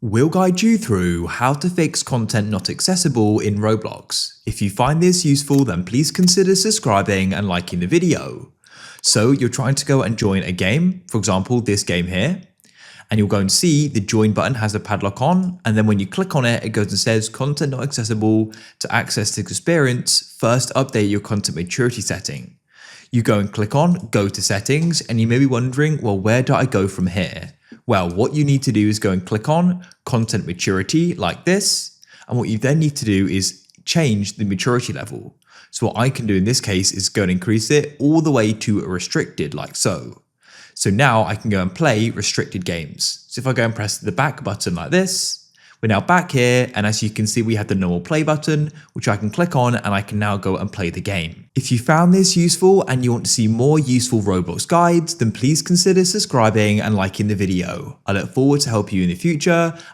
We'll guide you through how to fix content not accessible in Roblox. If you find this useful, then please consider subscribing and liking the video. So you're trying to go and join a game, for example, this game here, and you'll go and see the join button has a padlock on, and then when you click on it, it goes and says content not accessible. To access the experience, first update your content maturity setting. You go and click on go to settings, and you may be wondering, well, where do I go from here? Well, what you need to do is go and click on content maturity like this. And what you then need to do is change the maturity level. So what I can do in this case is go and increase it all the way to restricted like so. So now I can go and play restricted games. So if I go and press the back button like this, we're now back here, and as you can see, we have the normal play button, which I can click on, and I can now go and play the game. If you found this useful and you want to see more useful Roblox guides, then please consider subscribing and liking the video. I look forward to helping you in the future,